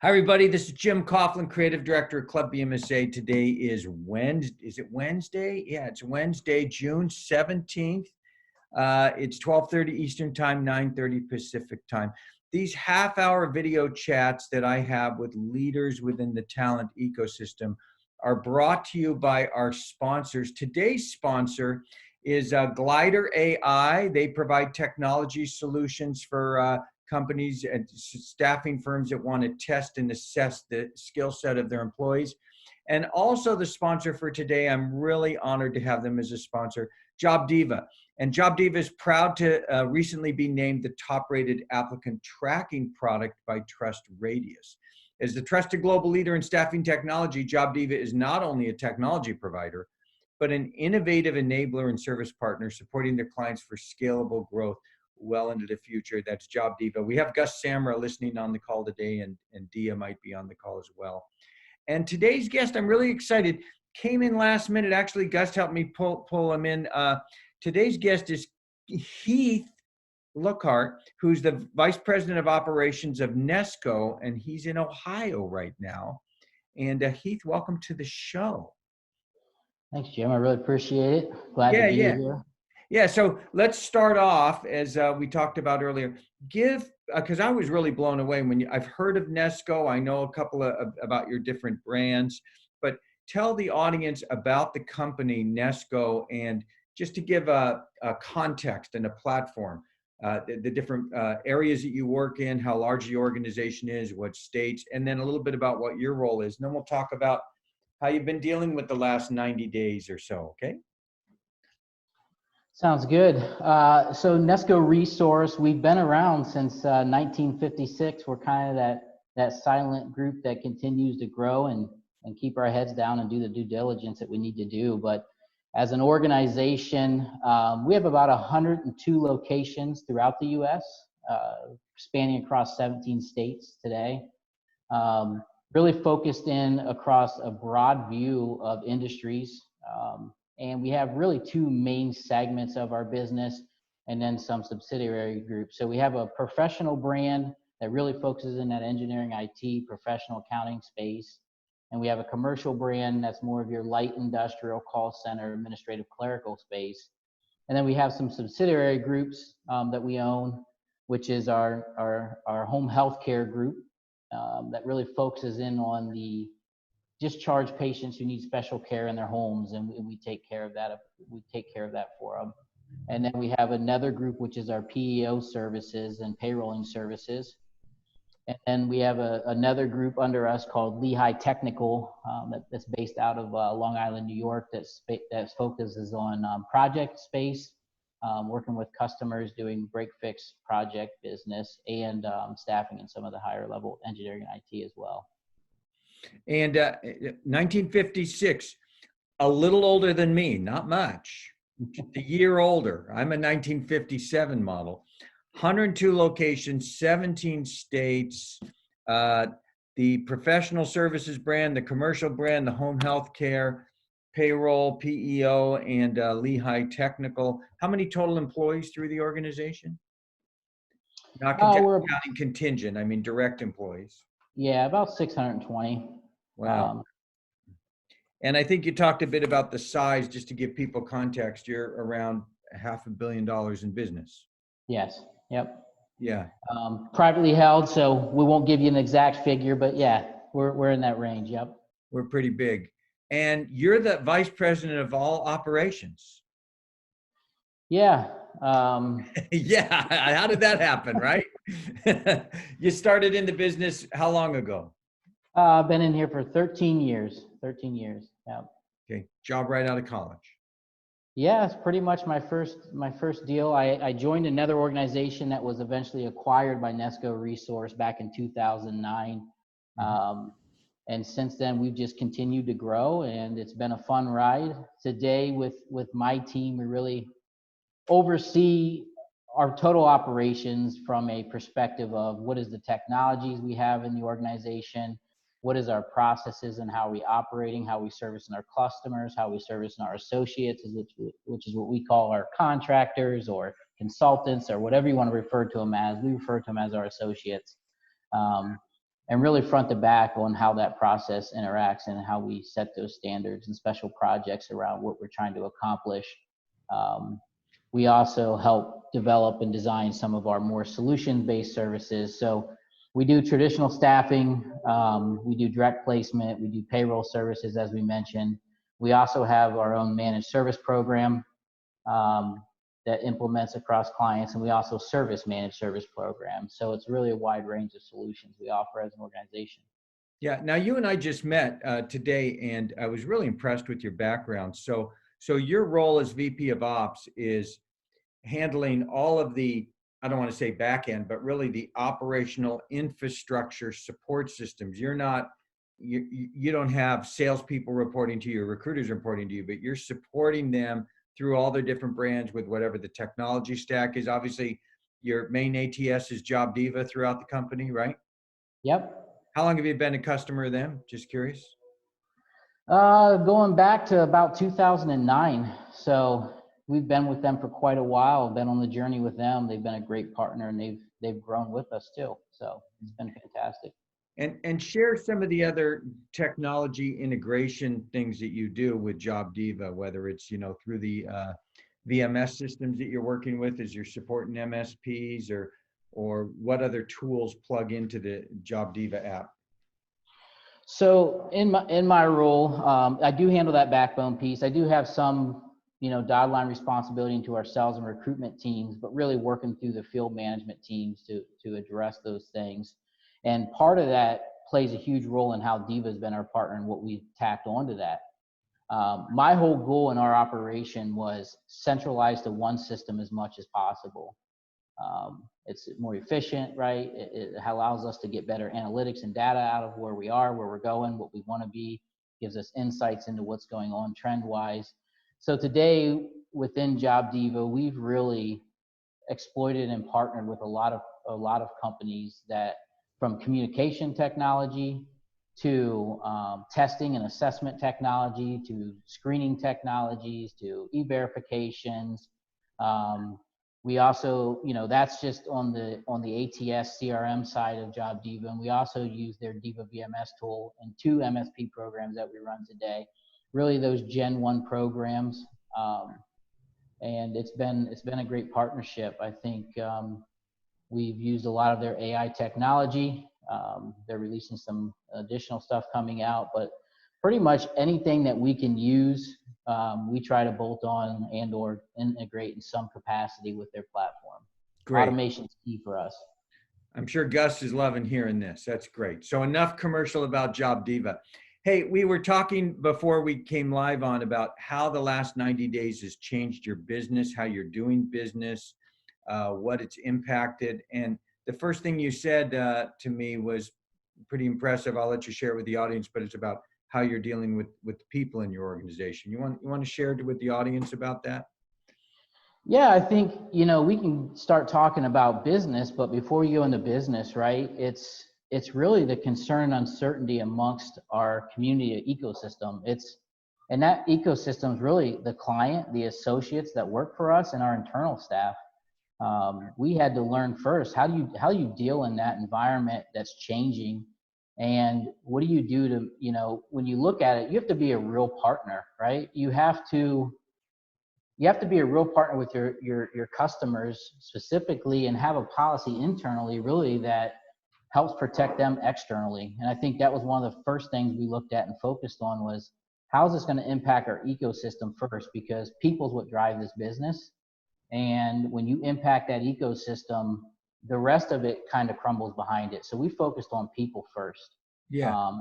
Hi, everybody. This is Jim Coughlin, Creative Director at Club BMSA. Today is Wednesday. Is it Wednesday? Yeah, it's Wednesday, June 17th. It's 12:30 Eastern Time, 9:30 Pacific Time. These half-hour video chats that I have with leaders within the talent ecosystem are brought to you by our sponsors. Today's sponsor is Glider AI. They provide technology solutions for companies and staffing firms that want to test and assess the skill set of their employees. And also the sponsor for today, I'm really honored to have them as a sponsor, JobDiva. And JobDiva is proud to recently be named the top-rated applicant tracking product by Trust Radius. As the trusted global leader in staffing technology, JobDiva is not only a technology provider, but an innovative enabler and service partner supporting their clients for scalable growth well into the future. That's JobDiva. We have Gus Samra listening on the call today, and Dia might be on the call as well. And today's guest, I'm really excited, came in last minute. Actually, Gus helped me pull him in. Today's guest is Heath Luikart, who's the Vice President of Operations of Nesco, and he's in Ohio right now. And Heath, welcome to the show. Thanks, Jim. I really appreciate it. Glad to be here. Yeah, so let's start off, as we talked about earlier. Because I was really blown away when I've heard of Nesco. I know a couple about your different brands, but tell the audience about the company Nesco, and just to give a context and a platform, the different areas that you work in, how large the organization is, what states, and then a little bit about what your role is. And then we'll talk about how you've been dealing with the last 90 days or so, okay? Sounds good. So Nesco Resource, we've been around since 1956. We're kind of that silent group that continues to grow and keep our heads down and do the due diligence that we need to do. But as an organization, we have about 102 locations throughout the U.S., spanning across 17 states today. Really focused in across a broad view of industries. And we have really two main segments of our business and then some subsidiary groups. So we have a professional brand that really focuses in that engineering, IT, professional accounting space. And we have a commercial brand that's more of your light industrial, call center, administrative, clerical space. And then we have some subsidiary groups that we own, which is our home healthcare group that really focuses in on the discharge patients who need special care in their homes, and we take care of that. We take care of that for them. And then we have another group, which is our PEO services and payrolling services. And then we have another group under us called Lehigh Technical that's based out of Long Island, New York, that focuses on project space, working with customers, doing break-fix project business, and staffing in some of the higher level engineering and IT as well. And 1956, a little older than me, not much, just a year older. I'm a 1957 model. 102 locations, 17 states, the professional services brand, the commercial brand, the home health care, payroll, PEO, and Lehigh Technical. How many total employees through the organization? Not counting contingent, I mean direct employees. Yeah, about 620. Wow. And I think you talked a bit about the size, just to give people context. You're around $500 million in business. Yes. Yep. Yeah. Privately held, so we won't give you an exact figure, but yeah, we're in that range. Yep. We're pretty big. And you're the vice president of all operations. Yeah. Yeah. How did that happen, right? You started in the business how long ago? I've been in here for 13 years. 13 years. Yeah. Okay. Job right out of college. Yeah, it's pretty much my first deal. I joined another organization that was eventually acquired by Nesco Resource back in 2009. And since then, we've just continued to grow, and it's been a fun ride. Today, with my team, we really oversee our total operations from a perspective of what is the technologies we have in the organization, what is our processes and how we operating, how we servicing our customers, how we servicing our associates, which is what we call our contractors or consultants or whatever you want to refer to them as. We refer to them as our associates. and really front to back on how that process interacts and how we set those standards and special projects around what we're trying to accomplish. We also help develop and design some of our more solution-based services. So we do traditional staffing, we do direct placement, we do payroll services, as we mentioned. We also have our own managed service program that implements across clients, and we also service managed service programs. So it's really a wide range of solutions we offer as an organization. Yeah. Now you and I just met today, and I was really impressed with your background. So your role as VP of Ops is handling all of the, I don't want to say back end, but really the operational infrastructure support systems. You're not, you don't have salespeople reporting to you, recruiters reporting to you, but you're supporting them through all their different brands with whatever the technology stack is. Obviously, your main ATS is JobDiva throughout the company, right? Yep. How long have you been a customer of them? Just curious. Going back to about 2009. So we've been with them for quite a while, been on the journey with them. They've been a great partner, and they've grown with us too. So it's been fantastic. And share some of the other technology integration things that you do with JobDiva, whether it's, through the VMS systems that you're working with as you're supporting MSPs, or what other tools plug into the JobDiva app. So in my role, I do handle that backbone piece. I do have some, dotted line responsibility into our sales and recruitment teams, but really working through the field management teams to address those things. And part of that plays a huge role in how Diva has been our partner and what we've tacked onto that. My whole goal in our operation was centralize to one system as much as possible. It's more efficient, right? It allows us to get better analytics and data out of where we are, where we're going, what we want to be, gives us insights into what's going on trend-wise. So today within JobDiva, we've really exploited and partnered with a lot of companies that, from communication technology to testing and assessment technology to screening technologies to e-verifications. We also, that's just on the ATS CRM side of JobDiva, and we also use their Diva VMS tool and 2 MSP programs that we run today. Really, those Gen 1 programs, and it's been a great partnership. I think we've used a lot of their AI technology. They're releasing some additional stuff coming out, but pretty much anything that we can use, we try to bolt on and or integrate in some capacity with their platform. Great. Automation is key for us. I'm sure Gus is loving hearing this. That's great. So enough commercial about JobDiva. Hey, we were talking before we came live on about how the last 90 days has changed your business, how you're doing business, what it's impacted. And the first thing you said to me was pretty impressive. I'll let you share it with the audience, but it's about how you're dealing with the people in your organization. You want to share with the audience about that? Yeah, I think, we can start talking about business, but before we go into business, right, it's really the concern and uncertainty amongst our community ecosystem. And that ecosystem is really the client, the associates that work for us, and our internal staff. We had to learn first, how do you deal in that environment that's changing, and what do you do to, when you look at it, you have to be a real partner, right? You have to be a real partner with your customers specifically, and have a policy internally really that helps protect them externally. And I think that was one of the first things we looked at and focused on was, how is this going to impact our ecosystem first? Because people is what drive this business. And when you impact that ecosystem, the rest of it kind of crumbles behind it. So we focused on people first. Yeah.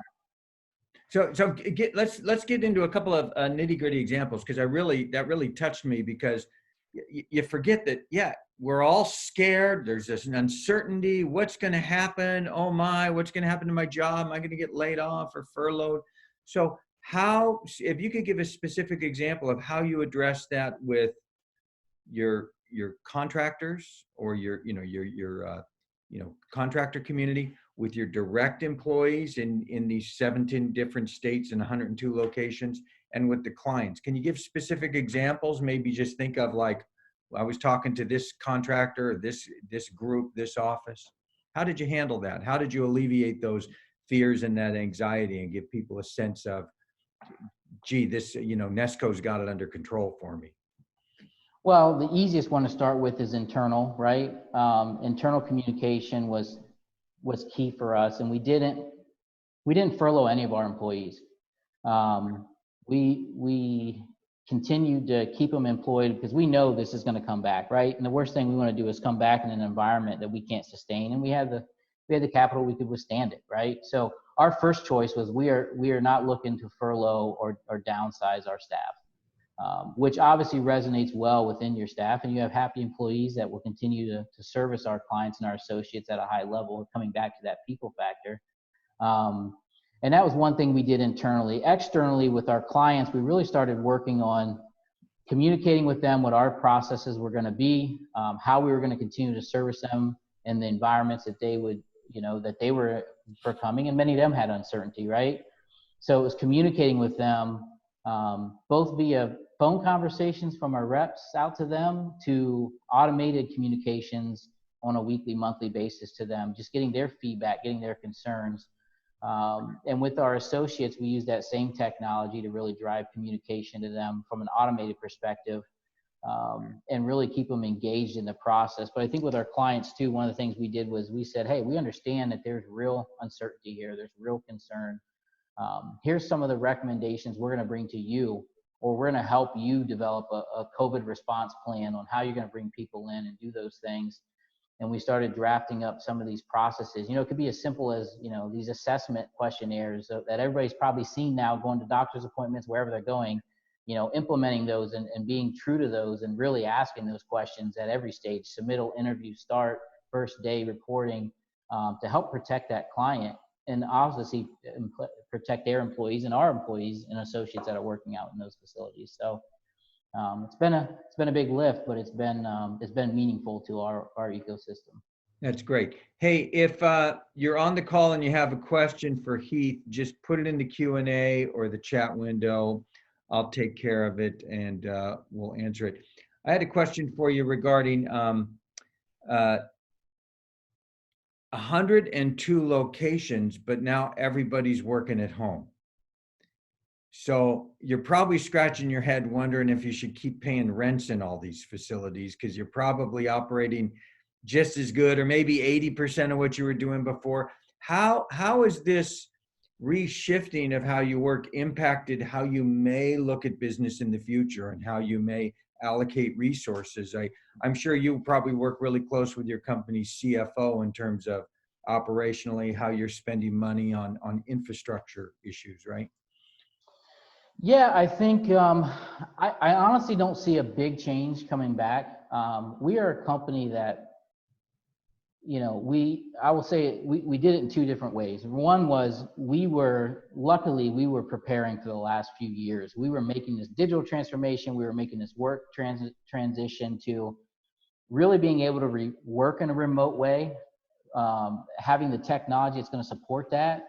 Let's get into a couple of nitty-gritty examples, because that really touched me, because you forget that, yeah, we're all scared. There's this uncertainty. What's going to happen? Oh my, what's going to happen to my job? Am I going to get laid off or furloughed? So if you could give a specific example of how you address that with your contractors, or your contractor community, with your direct employees in these 17 different states and 102 locations, and with the clients. Can you give specific examples? Maybe just think of, like, I was talking to this contractor, this group, this office. How did you handle that? How did you alleviate those fears and that anxiety and give people a sense of, gee, this, Nesco's got it under control for me? Well, the easiest one to start with is internal, right? Internal communication was key for us, and we didn't furlough any of our employees. We continued to keep them employed because we know this is going to come back, right? And the worst thing we want to do is come back in an environment that we can't sustain, and we had the capital, we could withstand it, right? So our first choice was we are not looking to furlough or downsize our staff. Which obviously resonates well within your staff, and you have happy employees that will continue to service our clients and our associates at a high level, coming back to that people factor. And that was one thing we did internally. Externally, with our clients, we really started working on communicating with them what our processes were going to be, how we were going to continue to service them in the environments that they would, that they were coming, and many of them had uncertainty, right? So it was communicating with them, both via phone conversations from our reps out to them to automated communications on a weekly, monthly basis to them, just getting their feedback, getting their concerns. And with our associates, we use that same technology to really drive communication to them from an automated perspective, and really keep them engaged in the process. But I think with our clients too, one of the things we did was we said, hey, we understand that there's real uncertainty here. There's real concern. Here's some of the recommendations we're going to bring to you, or we're going to help you develop a COVID response plan on how you're going to bring people in and do those things. And we started drafting up some of these processes. It could be as simple as, these assessment questionnaires that everybody's probably seen now, going to doctor's appointments, wherever they're going, implementing those and being true to those and really asking those questions at every stage, submittal, interview, start, first day reporting, to help protect that client and obviously protect their employees and our employees and associates that are working out in those facilities. So it's been a big lift, but it's been meaningful to our ecosystem. That's great. Hey, if you're on the call and you have a question for Heath, just put it in the Q&A or the chat window. I'll take care of it and we'll answer it. I had a question for you regarding 102 locations, but now everybody's working at home. So you're probably scratching your head wondering if you should keep paying rents in all these facilities, because you're probably operating just as good or maybe 80% of what you were doing before. How is this reshifting of how you work impacted how you may look at business in the future and how you may allocate resources? I'm sure you probably work really close with your company's CFO in terms of operationally how you're spending money on infrastructure issues, right? Yeah, I think I honestly don't see a big change coming back. We are a company that, I will say we did it in two different ways. One was luckily we were preparing for the last few years. We were making this digital transformation. We were making this work transition to really being able to work in a remote way, having the technology that's going to support that,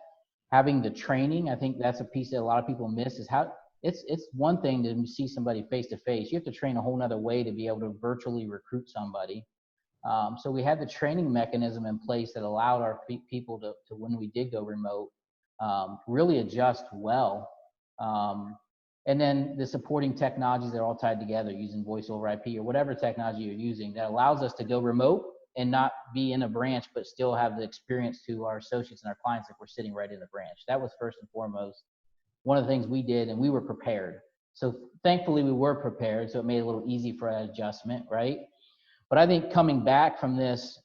having the training. I think that's a piece that a lot of people miss, is how it's one thing to see somebody face to face. You have to train a whole nother way to be able to virtually recruit somebody. So we had the training mechanism in place that allowed our people to when we did go remote, really adjust well. And then the supporting technologies that are all tied together using voice over IP or whatever technology you're using that allows us to go remote and not be in a branch, but still have the experience to our associates and our clients if we're sitting right in the branch. That was first and foremost one of the things we did, and we were prepared. So thankfully we were prepared, so it made it a little easy for that adjustment, right? But I think coming back from this,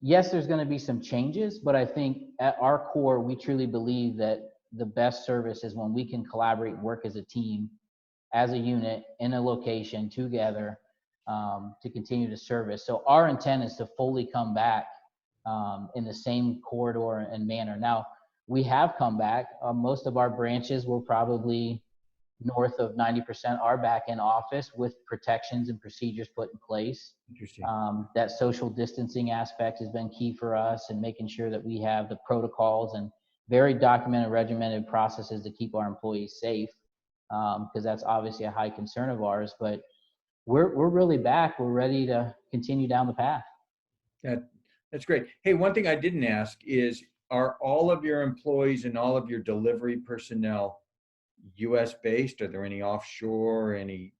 yes, there's going to be some changes, but I think at our core, we truly believe that the best service is when we can collaborate and work as a team, as a unit, in a location together, to continue to service. So our intent is to fully come back in the same corridor and manner. Now, we have come back. Most of our branches were probably north of 90% are back in office with protections and procedures put in place. Interesting. That social distancing aspect has been key for us, and making sure that we have the protocols and very documented, regimented processes to keep our employees safe, because that's obviously a high concern of ours. But we're really back. We're ready to continue down the path. That's great. Hey, one thing I didn't ask is, are all of your employees and all of your delivery personnel US based? Are there any offshore, any,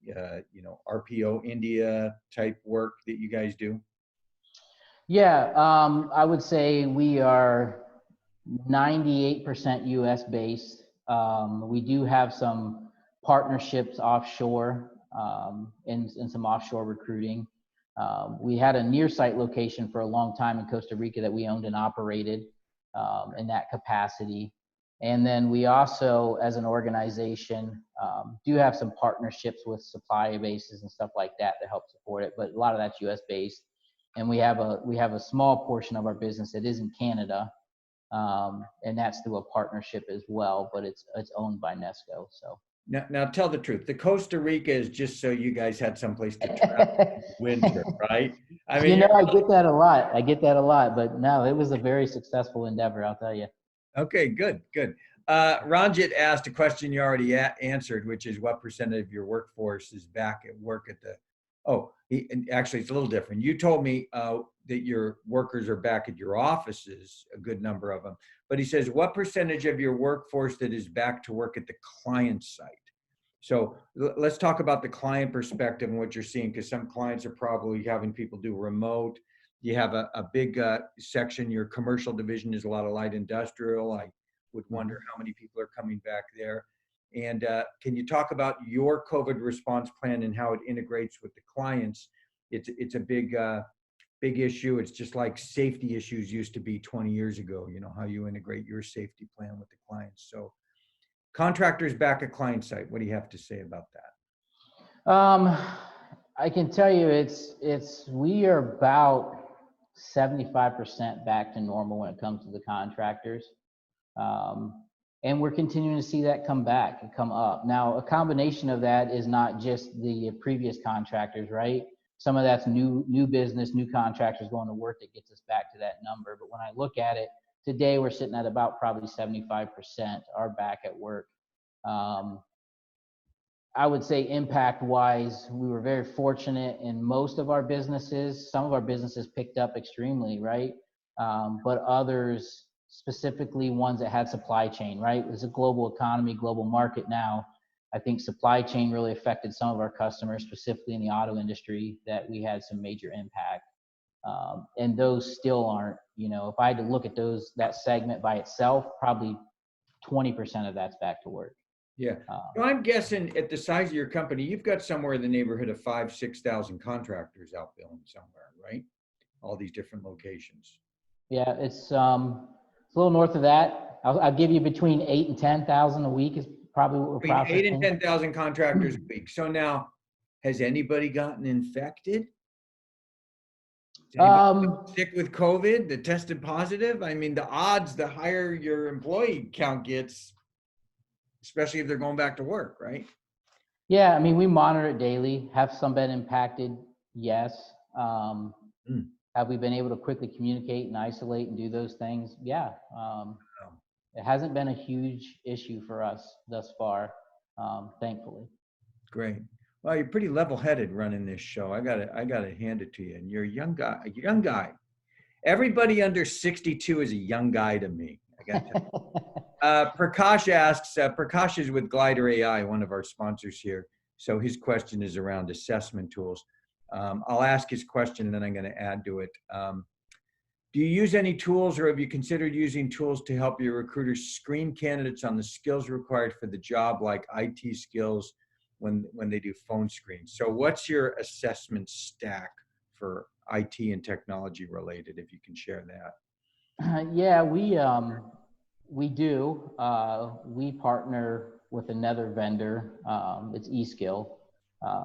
RPO India type work that you guys do? Yeah, I would say we are 98% US based. We do have some partnerships offshore, in some offshore recruiting. We had a near site location for a long time in Costa Rica that we owned and operated, in that capacity. And then we also, as an organization, do have some partnerships with supply bases and stuff like that to help support it. But a lot of that's US based. And we have a small portion of our business that is in Canada, and that's through a partnership as well, but it's owned by Nesco. So Now tell the truth. The Costa Rica is just so you guys had someplace to travel in the winter, right? I mean, I get that a lot. I get that a lot, but no, it was a very successful endeavor, I'll tell you. okay, good, good. Ranjit asked a question you already answered, which is what percentage of your workforce is back at work at the, and actually it's a little different. You told me that your workers are back at your offices, a good number of them, but he says, what percentage of your workforce that is back to work at the client site? So let's talk about the client perspective and what you're seeing, because some clients are probably having people do remote. You have a big section, your commercial division is a lot of light industrial. I would wonder how many people are coming back there. And can you talk about your COVID response plan and how it integrates with the clients? It's a big issue. It's just like safety issues used to be 20 years ago, how you integrate your safety plan with the clients. So contractors back at client site, what do you have to say about that? I can tell you we are about 75% back to normal when it comes to the contractors. And we're continuing to see that come back and come up. Now, a combination of that is not just the previous contractors, right? Some of that's new business, new contractors going to work that gets us back to that number. But when I look at it, today we're sitting at about probably 75% are back at work. I would say impact wise, we were very fortunate in most of our businesses. Some of our businesses picked up extremely, right? But others, specifically ones that had supply chain, right? It's a global economy, global market now. I think supply chain really affected some of our customers, specifically in the auto industry, that we had some major impact. And those still aren't, if I had to look at that segment by itself, probably 20% of that's back to work. Yeah. So I'm guessing at the size of your company, you've got somewhere in the neighborhood of 5,000-6,000 contractors out billing somewhere, right? All these different locations. Yeah, it's a little north of that. I'll give you between 8,000 and 10,000 a week is probably what we're processing. 8,000 and 10,000 contractors a week. So now, has anybody gotten infected? Is anybody sick with COVID that tested positive? I mean, the odds, the higher your employee count gets, especially if they're going back to work, right? Yeah, I mean, we monitor it daily. Have some been impacted? Yes. Have we been able to quickly communicate and isolate and do those things? Yeah. It hasn't been a huge issue for us thus far, thankfully. Great. Well, you're pretty level-headed running this show. I gotta hand it to you. And you're a young guy. Everybody under 62 is a young guy to me. I got to. Prakash asks, Prakash is with Glider AI, one of our sponsors here. So his question is around assessment tools. I'll ask his question and then I'm going to add to it. Do you use any tools, or have you considered using tools to help your recruiters screen candidates on the skills required for the job, like IT skills when they do phone screens? So what's your assessment stack for IT and technology related, if you can share that? Yeah, we do. We partner with another vendor. It's eSkill.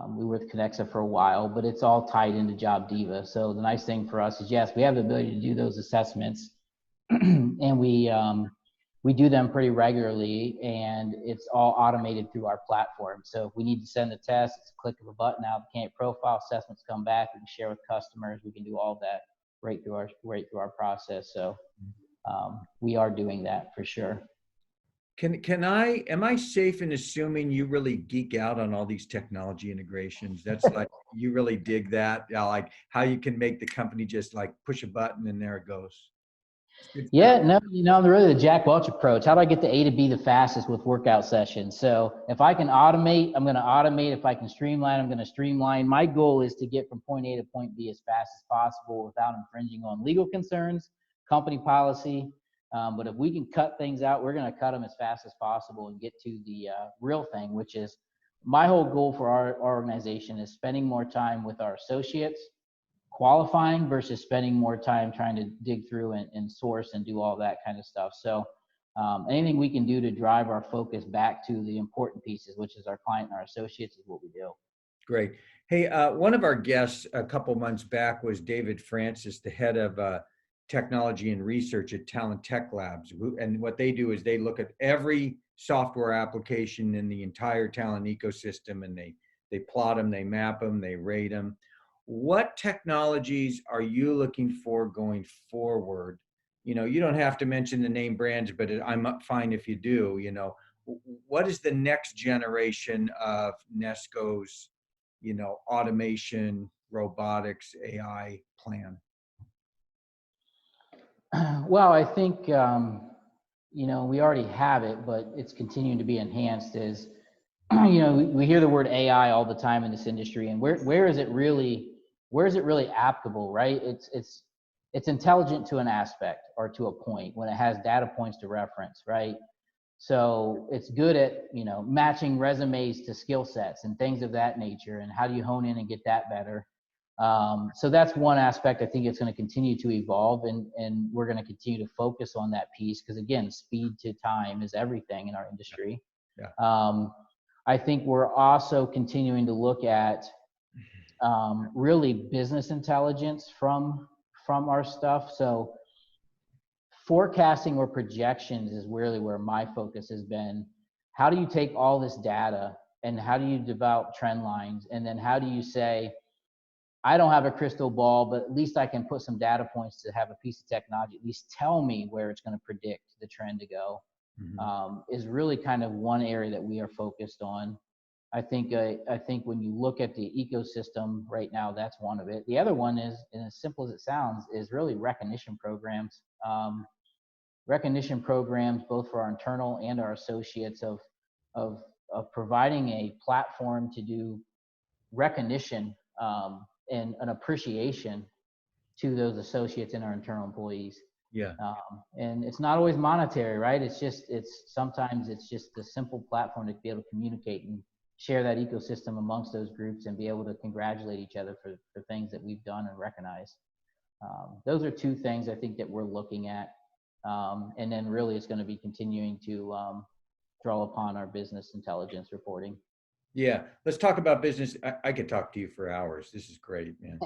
We were with Connexa for a while, but it's all tied into JobDiva. So the nice thing for us is, yes, we have the ability to do those assessments, and we do them pretty regularly, and it's all automated through our platform. So if we need to send a test, it's a click of a button out, the candidate profile, assessments come back, we can share with customers, we can do all that right through our process. So we are doing that for sure. Am I safe in assuming you really geek out on all these technology integrations? That's like, you really dig that, yeah, like how you can make the company just like push a button and there it goes. It's good stuff. Yeah, no, really the Jack Welch approach. How do I get the A to B the fastest with workout sessions? So if I can automate, I'm going to automate. If I can streamline, I'm going to streamline. My goal is to get from point A to point B as fast as possible without infringing on legal concerns, company policy. But if we can cut things out, we're going to cut them as fast as possible and get to the real thing, which is my whole goal for our organization is spending more time with our associates, qualifying versus spending more time trying to dig through and source and do all that kind of stuff. So anything we can do to drive our focus back to the important pieces, which is our client and our associates, is what we do. Great. Hey, one of our guests a couple months back was David Francis, the head of technology and research at Talent Tech Labs. And what they do is they look at every software application in the entire talent ecosystem, and they plot them, they map them, they rate them. What technologies are you looking for going forward? You know, you don't have to mention the name brands, but I'm fine if you do. You know, what is the next generation of Nesco's, you know, automation, robotics, AI plan? Well, I think, we already have it, but it's continuing to be enhanced is, we hear the word AI all the time in this industry, and where is it really applicable, right? It's intelligent to an aspect or to a point when it has data points to reference, right? So it's good at, matching resumes to skill sets and things of that nature. And how do you hone in and get that better? So that's one aspect. I think it's going to continue to evolve, and we're going to continue to focus on that piece because, again, speed to time is everything in our industry. Yeah. I think we're also continuing to look at really business intelligence from our stuff. So forecasting or projections is really where my focus has been. How do you take all this data and how do you develop trend lines? And then how do you say, I don't have a crystal ball, but at least I can put some data points to have a piece of technology, at least tell me where it's going to predict the trend to go, is really kind of one area that we are focused on. I think when you look at the ecosystem right now, that's one of it. The other one is, and as simple as it sounds, is really recognition programs. Recognition programs, both for our internal and our associates, of providing a platform to do recognition and an appreciation to those associates and our internal employees. Yeah. And it's not always monetary, right? Sometimes it's just a simple platform to be able to communicate and share that ecosystem amongst those groups and be able to congratulate each other for things that we've done and recognize. Those are two things I think that we're looking at. And then really it's going to be continuing to draw upon our business intelligence reporting. Yeah, let's talk about business. I could talk to you for hours. This is great, man.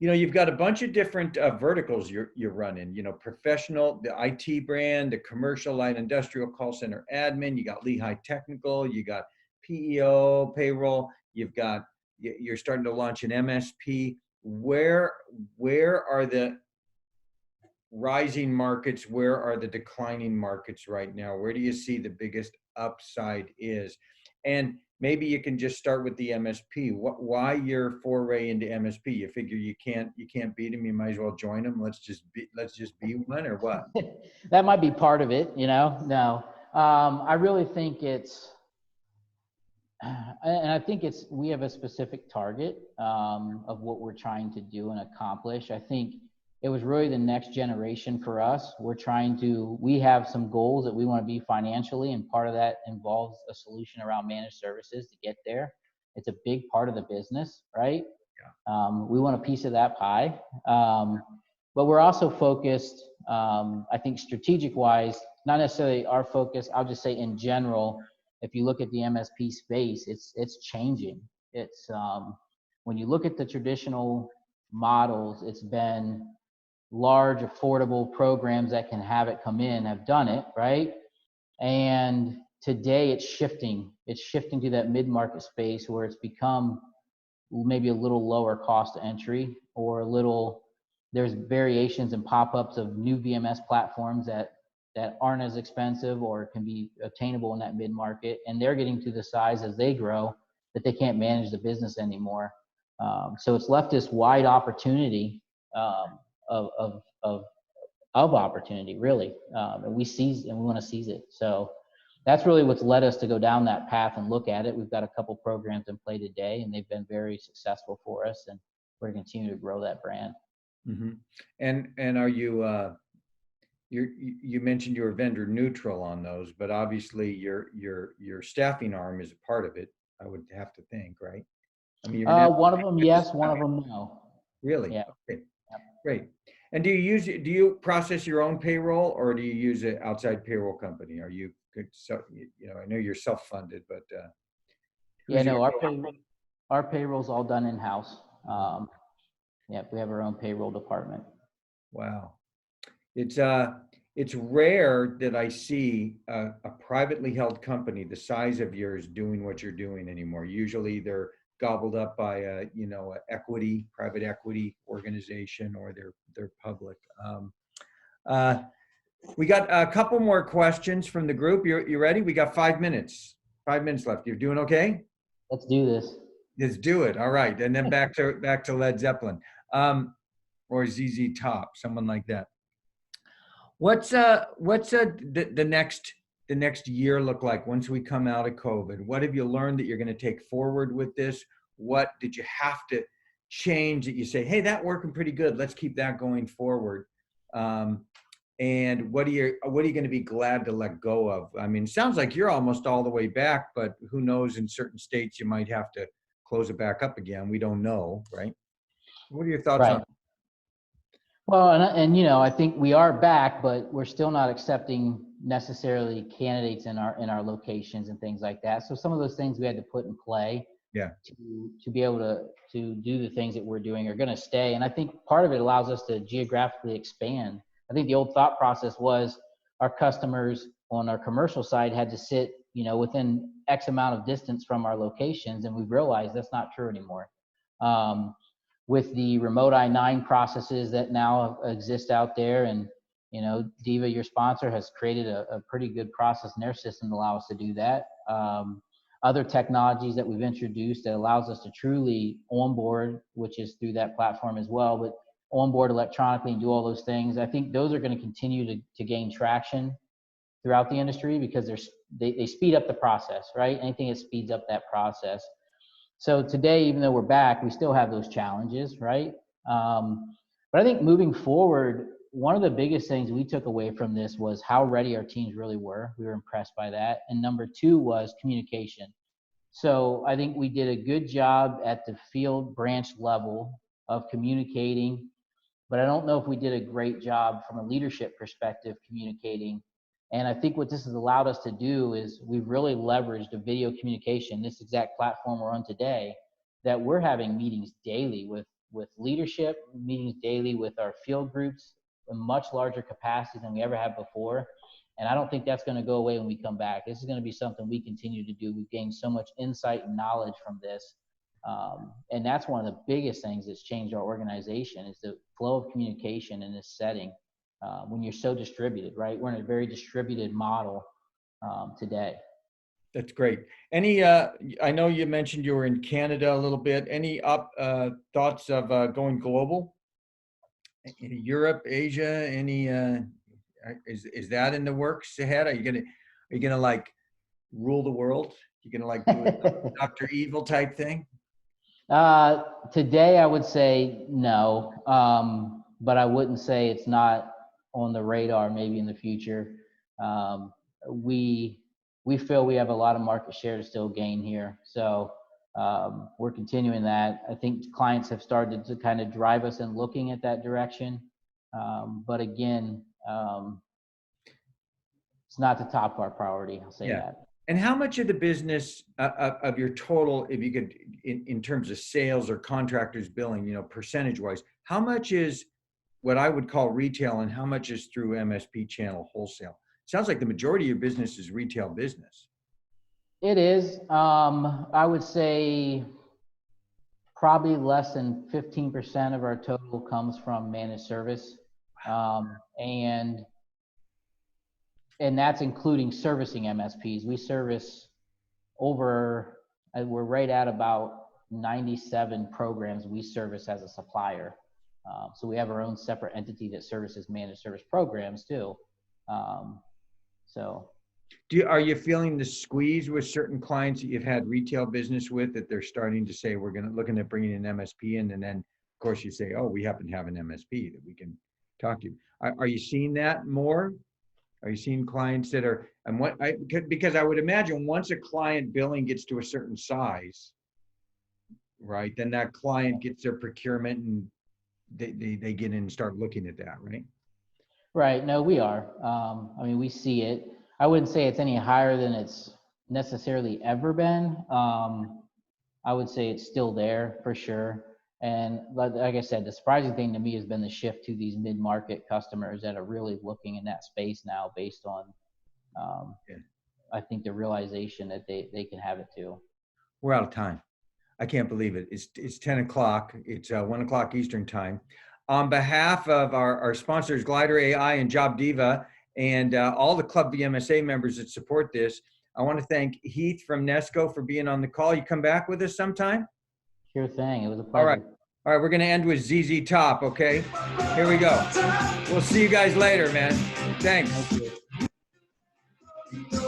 You've got a bunch of different verticals you're running. You know, professional, the IT brand, the commercial, light industrial, call center admin. You got Lehigh Technical. You got PEO, payroll. You're starting to launch an MSP. Where are the rising markets? Where are the declining markets right now? Where do you see the biggest upside is? And maybe you can just start with the MSP. Why your foray into MSP? You figure you can't beat them. You might as well join them. Let's just be one, or what? That might be part of it. No, I really think we have a specific target of what we're trying to do and accomplish. I think it was really the next generation for us. We have some goals that we want to be financially, and part of that involves a solution around managed services to get there. It's a big part of the business, right? Yeah. We want a piece of that pie. But we're also focused, I think strategic wise, not necessarily our focus, I'll just say in general, if you look at the MSP space, it's changing. It's when you look at the traditional models, it's been large, affordable programs that can have it come in, have done it, right? And today it's shifting. It's shifting to that mid-market space where it's become maybe a little lower cost entry, or there's variations and pop-ups of new VMS platforms that that aren't as expensive or can be attainable in that mid-market, and they're getting to the size as they grow that they can't manage the business anymore. So it's left this wide opportunity of opportunity, really, and we want to seize it. So that's really what's led us to go down that path and look at it. We've got a couple programs in play today, and they've been very successful for us, and we're going to continue to grow that brand. Mm-hmm. And are you you mentioned you were vendor neutral on those, but obviously your staffing arm is a part of it, I would have to think, right? I mean, One of them, yes. One of them, no. Really? Yeah. Okay, Yep. great. And do you process your own payroll, or do you use an outside payroll company? Are you good? So, I know you're self-funded, but Yeah, no, our payroll's all done in-house. Yeah, we have our own payroll department. wow. It's rare that I see a privately held company the size of yours doing what you're doing anymore. Usually they're gobbled up by a private equity organization, or they're public. We got a couple more questions from the group. You ready? We got 5 minutes. 5 minutes left. You're doing okay? Let's do this. Let's do it. All right, and then back to Led Zeppelin, or ZZ Top, someone like that. What's the next year look like once we come out of COVID? What have you learned that you're going to take forward with this? What did you have to change that you say, hey, that working pretty good, let's keep that going forward? And what are you going to be glad to let go of? I mean, it sounds like you're almost all the way back, but who knows, in certain states you might have to close it back up again. We don't know, right? What are your thoughts on? Well, and I think we are back, but we're still not accepting necessarily candidates in our locations and things like that. So some of those things we had to put in play, to be able to do the things that we're doing are going to stay. And I think part of it allows us to geographically expand. I think the old thought process was our customers on our commercial side had to sit, within X amount of distance from our locations, and we've realized that's not true anymore. With the remote I-9 processes that now exist out there, and Diva, your sponsor, has created a pretty good process in their system to allow us to do that. Other technologies that we've introduced that allows us to truly onboard, which is through that platform as well, but onboard electronically and do all those things. I think those are going to continue to gain traction throughout the industry because they speed up the process, right? Anything that speeds up that process. So today, even though we're back, we still have those challenges, right? But I think moving forward, one of the biggest things we took away from this was how ready our teams really were. We were impressed by that. And number two was communication. So I think we did a good job at the field branch level of communicating, but I don't know if we did a great job from a leadership perspective communicating. And I think what this has allowed us to do is we've really leveraged a video communication, this exact platform we're on today, that we're having meetings daily with leadership, meetings daily with our field groups, in much larger capacity than we ever have before. And I don't think that's going to go away when we come back. This is going to be something we continue to do. We've gained so much insight and knowledge from this. And that's one of the biggest things that's changed our organization is the flow of communication in this setting. When you're so distributed, right? We're in a very distributed model today. That's great. Any, I know you mentioned you were in Canada a little bit. Any thoughts of going global? Europe, Asia, any, is that in the works ahead? Are you gonna like rule the world? You gonna like do a Dr. Evil type thing? Today I would say no, but I wouldn't say it's not on the radar maybe in the future. We feel we have a lot of market share to still gain here. So we're continuing that. I think clients have started to kind of drive us in looking at that direction. But again, it's not the top of our priority, I'll say that. And how much of the business of your total, if you could, in terms of sales or contractors billing, percentage wise, how much is what I would call retail and how much is through MSP channel wholesale? Sounds like the majority of your business is retail business. It is. I would say probably less than 15% of our total comes from managed service. And and that's including servicing MSPs. We service over, we're right at about 97 programs we service as a supplier. So we have our own separate entity that services managed service programs too. So. Are you feeling the squeeze with certain clients that you've had retail business with, that they're starting to say, we're looking at bringing an MSP in, and then of course you say, oh, we happen to have an MSP that we can talk to. Are you seeing that more? Are you seeing clients that are, because I would imagine once a client billing gets to a certain size, right, then that client gets their procurement and they get in and start looking at that, right? Right. No, we are. I mean, we see it. I wouldn't say it's any higher than it's necessarily ever been. I would say it's still there for sure. And like I said, the surprising thing to me has been the shift to these mid-market customers that are really looking in that space now, based on, I think, the realization that they can have it too. We're out of time. I can't believe it. It's 10 o'clock. It's 1 o'clock Eastern time. On behalf of our sponsors, Glider AI and JobDiva, and all the Club VMSA members that support this, I want to thank Heath from Nesco for being on the call. You come back with us sometime? Sure thing. It was a pleasure. All right. We're going to end with ZZ Top, okay? Here we go. We'll see you guys later, man. Thanks. Thank you.